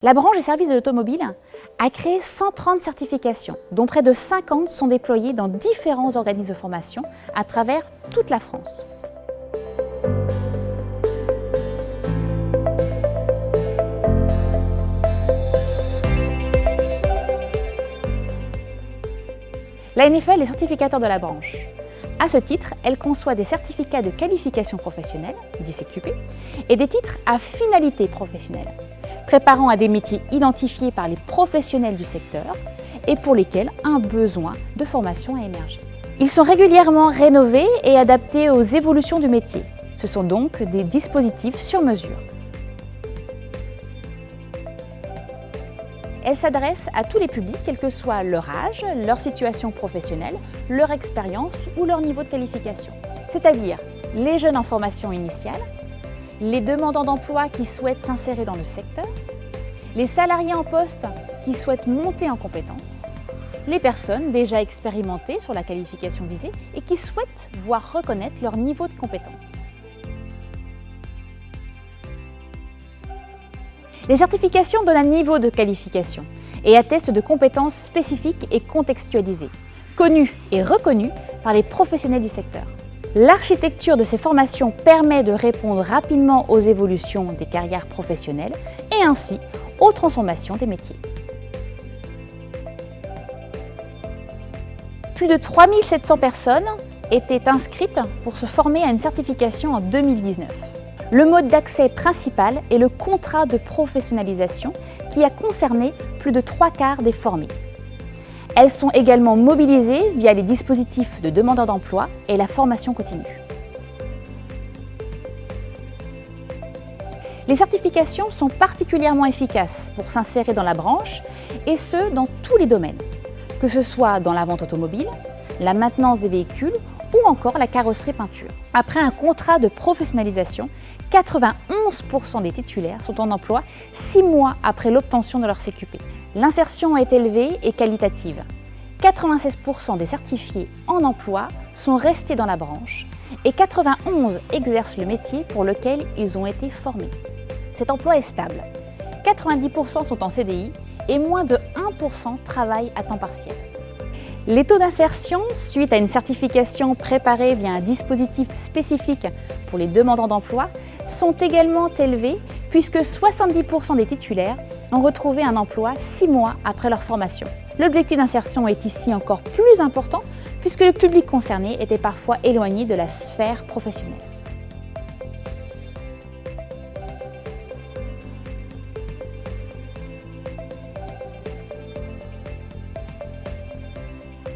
La branche des services de l'automobile a créé 130 certifications, dont près de 50 sont déployées dans différents organismes de formation à travers toute la France. La NFL est certificateur de la branche. À ce titre, elle conçoit des certificats de qualification professionnelle, dits CQP, et des titres à finalité professionnelle, préparant à des métiers identifiés par les professionnels du secteur et pour lesquels un besoin de formation a émergé. Ils sont régulièrement rénovés et adaptés aux évolutions du métier. Ce sont donc des dispositifs sur mesure. Elles s'adressent à tous les publics, quel que soit leur âge, leur situation professionnelle, leur expérience ou leur niveau de qualification. C'est-à-dire les jeunes en formation initiale, les demandeurs d'emploi qui souhaitent s'insérer dans le secteur, les salariés en poste qui souhaitent monter en compétences, les personnes déjà expérimentées sur la qualification visée et qui souhaitent voir reconnaître leur niveau de compétence. Les certifications donnent un niveau de qualification et attestent de compétences spécifiques et contextualisées, connues et reconnues par les professionnels du secteur. L'architecture de ces formations permet de répondre rapidement aux évolutions des carrières professionnelles et ainsi aux transformations des métiers. Plus de 3700 personnes étaient inscrites pour se former à une certification en 2019. Le mode d'accès principal est le contrat de professionnalisation qui a concerné plus de 3/4 des formés. Elles sont également mobilisées via les dispositifs de demandeurs d'emploi et la formation continue. Les certifications sont particulièrement efficaces pour s'insérer dans la branche et ce, dans tous les domaines, que ce soit dans la vente automobile, la maintenance des véhicules ou encore la carrosserie peinture. Après un contrat de professionnalisation, 91% des titulaires sont en emploi 6 mois après l'obtention de leur CQP. L'insertion est élevée et qualitative. 96% des certifiés en emploi sont restés dans la branche et 91 exercent le métier pour lequel ils ont été formés. Cet emploi est stable. 90% sont en CDI et moins de 1% travaillent à temps partiel. Les taux d'insertion, suite à une certification préparée via un dispositif spécifique pour les demandeurs d'emploi, sont également élevés puisque 70% des titulaires ont retrouvé un emploi 6 mois après leur formation. L'objectif d'insertion est ici encore plus important puisque le public concerné était parfois éloigné de la sphère professionnelle.